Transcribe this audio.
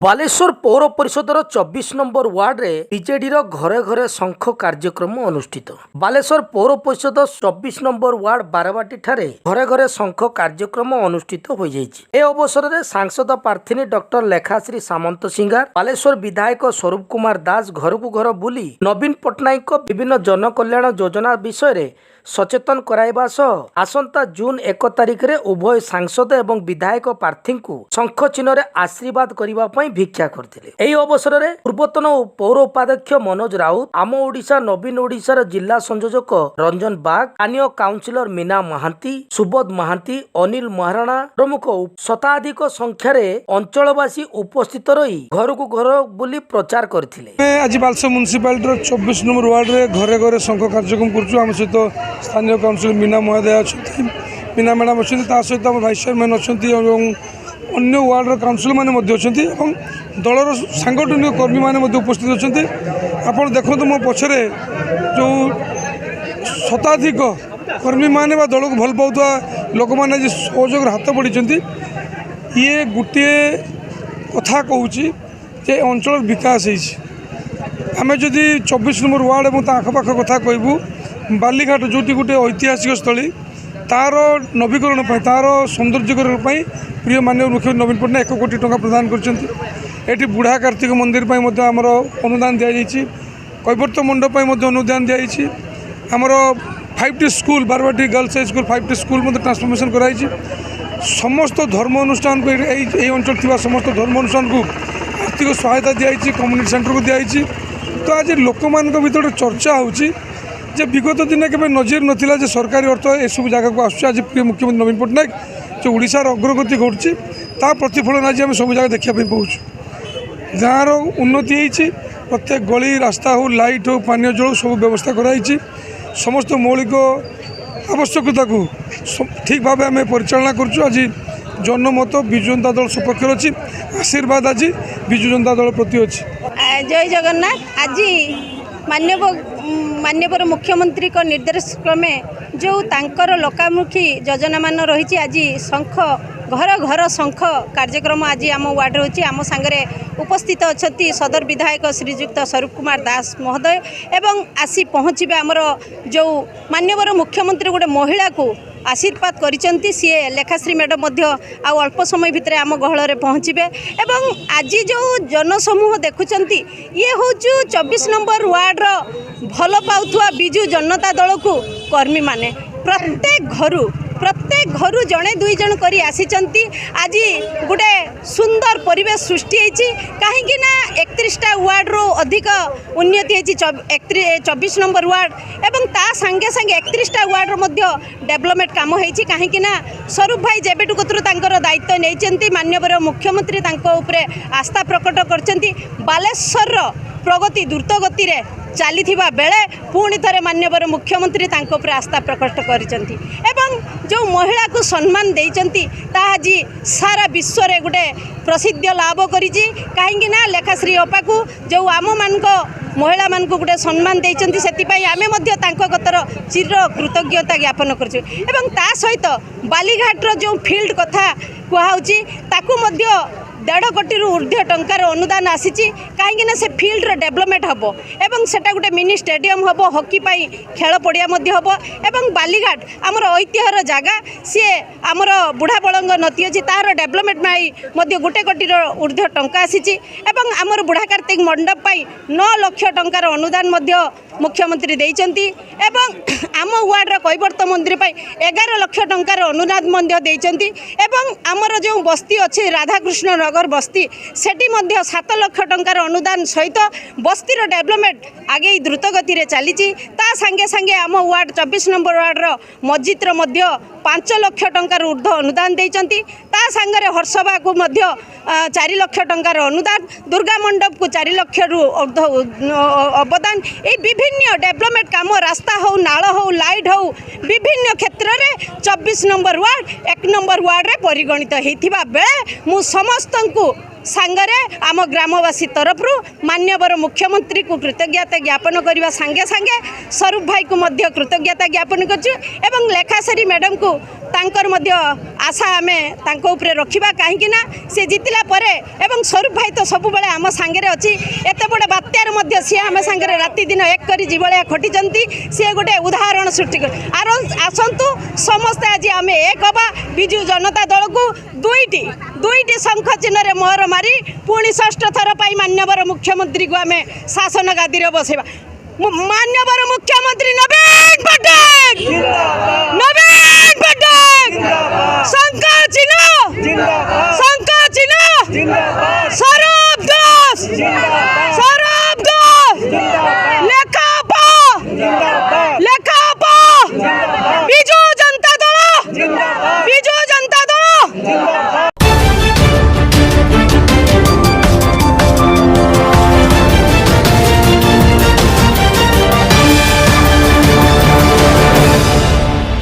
ବାଲେଶ୍ୱର ପୌର ପରିଷଦର 24 ନମ୍ବର ୱାର୍ଡରେ ବିଜେଡିର ଘରେ ଘରେ ଶଙ୍ଖ କାର୍ଯ୍ୟକ୍ରମ ଅନୁଷ୍ଠିତ। ବାଲେଶ୍ୱର ପୌର ପରିଷଦ 24 ନମ୍ବର ୱାର୍ଡ ବାରବାଟୀଠାରେ ଘରେ ଘରେ ଶଙ୍ଖ କାର୍ଯ୍ୟକ୍ରମ ଅନୁଷ୍ଠିତ ହୋଇଯାଇଛି। ଏ ଅବସରରେ ସାଂସଦ ପ୍ରାର୍ଥିନୀ ଡକ୍ଟର ଲେଖାଶ୍ରୀ ସାମନ୍ତସିଂହାର, ବାଲେଶ୍ୱର ବିଧାୟକ ସ୍ୱରୂପ କୁମାର ଦାସ ଘରକୁ ଘର ବୁଲି ନବୀନ ପଟ୍ଟନାୟକଙ୍କ ବିଭିନ୍ନ ଜନକଲ୍ୟାଣ ଯୋଜନା ବିଷୟରେ ସଚେତନ କରାଇବା ସହ ଆସନ୍ତା ଜୁନ 1 ତାରିଖରେ ଉଭୟ ସାଂସଦ ଏବଂ ବିଧାୟକ ପ୍ରାର୍ଥୀଙ୍କୁ ଶଙ୍ଖ ଚିହ୍ନରେ ଆଶୀର୍ବାଦ କରିବା ପାଇଁ ଭିକ୍ଷା କରିଥିଲେ। ଏହି ଅବସରରେ ପୂର୍ବତନ ପୌର ଉପାଧ୍ୟକ୍ଷ ମନୋଜ ରାଉତ, ଆମ ଓଡ଼ିଶା ନବୀନ ଓଡ଼ିଶାର ଜିଲ୍ଲା ସଂଯୋଜକ ରଞ୍ଜନ ବାଗ, ସ୍ଥାନୀୟ କାଉନସିଲର ମୀନା ମହାନ୍ତି, ସୁବୋଧ ମହାନ୍ତି, ଅନିଲ ମହାରଣା ପ୍ରମୁଖ ଶତାଧିକ ସଂଖ୍ୟାରେ ଅଞ୍ଚଳବାସୀ ଉପସ୍ଥିତ ରହି ଘରକୁ ଘର ବୁଲି ପ୍ରଚାର କରିଥିଲେ। आज बालेश्वर म्यूनिसिपालिटी 24 नंबर वार्ड रे घरे घरे शंख कार्यक्रम करुँ। आम सहित स्थानीय काउनसिलर मीना महोदय अच्छा, मीना मैडम अच्छा, सहित आम भाइस चेयरमैन अच्छा, अन्य वार्ड काउनसिलर मैंने अच्छा, दलर सांगठनिक कर्मी मैंने उपस्थित अच्छा। आप देखते मो पछरे जो शताधिक कर्मी मैंने दल को भल पाऊा लोक मैंने सहयोग हाथ बढ़ी ये गोटे कथा कहूँ जे अंचल विकास आम जदि 24 नंबर वार्ड और आखपाख कथा कहबू बालीघाट जो गोटे ऐतिहासिक स्थली तार नवीकरण तार सौंदर्यकरण प्रिय माननीय मुख्यमंत्री नवीन पट्टनायक 1 कोटी टंका प्रदान कर बुढ़ा कार्तिक मंदिर आमर अनुदान दि जाइए, कैवर्त मंडप अनुदान दि जाइए, आमर 5टी school Barabati girls high school 5टी स्कूल ट्रांसफॉर्मेशन कराई। समस्त धर्म अनुष्ठान को यही अंचल थी समस्त धर्म अनुष्ठान को आर्थिक सहायता दी जाइए, कम्युनिटी सेंटर को दी जाइए। तो आज लोक मान भर चर्चा होची विगत दिन के नजर नाला सरकारी अर्थ एसबू जगह को आस। आज प्रिय मुख्यमंत्री नवीन पट्टनायक जो ओडिशार अग्रगति घटुची प्रतिफलन आज आम सब जगह देखा पाऊँ। गाँव उन्नति होती, प्रत्येक गली रास्ता हो, लाइट हो, पानी जल सब व्यवस्था कराई। समस्त मौलिक आवश्यकता को ठीक भाव आम परिचालना करुँ। आज जनमत विजु जनता दल सपक्ष अच्छी, आशीर्वाद आज विजु जनता दल प्रति अच्छी। जय जगन्नाथ। आज माननीय मुख्यमंत्री को निर्देश क्रमे जो तांकर लोकामुखी योजना मान रही आज शंख घर घर शंख कार्यक्रम आज आम वार्ड रही आम सांगे उपस्थित अच्छा सदर विधायक श्रीजुक्त स्वरूप कुमार दास महोदय एवं आसी पहुँचे आमर जो माननीय मुख्यमंत्री गोटे महिला को आशीर्वाद करिसेंती सी लेखाश्री मैडम आउ अल्प समय भितर आम गहल पहुँचे। एवं आज जो जनसमूह देखुंती ये हूँ 24 नंबर वार्ड भल पाउथुआ बिजु जनता दल को कर्मी माने प्रत्येक घरु जड़े दुई जन करी आसीचंती। आज गोटे सुंदर परिवेश सृष्टि होती कहीं 31टा वार्ड रो अधिक उन्नति होती 24 नंबर वार्ड एवं ता संगे संगे 31टा वार्ड रो मध्य डेवलपमेंट काम होती कहीं स्वरूप भाई जेबेटू कतरू तांकर दायित्व नहीं माननीय मुख्यमंत्री तांको उपरे आस्था प्रकट करछंती। बालेश्वर प्रगति द्रुत गति रे चली बेले पुणी थे माननीय मुख्यमंत्री तांको उपरे आस्था प्रकट करिसेंती एवं जो महिला को सम्मान देइचंती ता आज सारा विश्व रे गोटे प्रसिद्ध लाभ करिछि कहीं लेखाश्री अपा को जो आम मान महिला मान को गोटे सम्मान देइचंती सेतिपई आमे मध्य तांको गतर चिर कृतज्ञता ज्ञापन करछु। एवं ता सहित बालीघाट रो जो फील्ड कथा कुहाउछि ताकू मध्य 1.5 कोटी ऊर्ध्व टंकार अनुदान आसी कहीं से फील्ड डेवलपमेंट हम एवं सेटा गोटे मिनी स्टेडियम हम हॉकी पाई खेल पड़िया हम एवं बालीघाट आमर ऐतिह्यर जगह सी आमर बुढ़ा बलंग नदी अच्छी तार डेवलपमेंट पाई 1 कोटी ऊर्ध्व टंका आसी आमर बुढ़ा कार्तिक मंडप पाई 9 लाख टंकार अनुदान मुख्यमंत्री देइचंती एवं आम वार्ड कैवर्त मंदिर पाई 11 लाख टंकार अनुदान देइचंती एवं आमर जो बस्ती अच्छी राधाकृष्ण नगर बस्ती सेठी 7 लाख टंकार अनुदान सहित बस्तीर डेवलपमेंट आगे द्रुत गति रे चली संगे संगे आम वार्ड 24 नंबर वार्ड मस्जिद 5 लाख टंकार ऊर्ध्व अनुदान देइचंती ता संगे हर्षभा को 4 लाख टंकार अनुदान दुर्गा मंडप को 4 लाख अवदान ये विभिन्न डेवलपमेंट काम रास्ता हो नाल हो लाइट हो विभिन्न क्षेत्र में 24 नंबर वार्ड 1 नंबर वार्ड रे परिगणित होइथिबा बेले मु समस्त को सांगरे आम ग्रामवासी तरफ माननीय मुख्यमंत्री को कृतज्ञता ज्ञापन करने संगे संगे स्वरूप भाई को कृतज्ञता ज्ञापन कर लेखाश्री मैडम को तांकर मध्य आशा आमे तांको उपरे रखिबा काहेकि ना से जितिला परे एवं स्वरूप भाई तो सब बेले आम सांगे अच्छी एत बड़े बात्यार मध्य सी आम सांगे राति दिन एक करी जीवलिया खटिचंती सी गोटे उदाहरण सृष्टि कर आसतु समस्ते आज आम एक हवा विजु जनता दल को दुईटी शंख चिन्ह मोहर मारी पुणी षष्ठ थर पाई मान्यवर मुख्यमंत्री को आम शासन गादी बसैबा मान्यवर मुख्यमंत्री नवीन पट्टनायक नवीन पट्टनायक शंख चिन्ह स्वरूप दास लेखापा बिजु जनता दल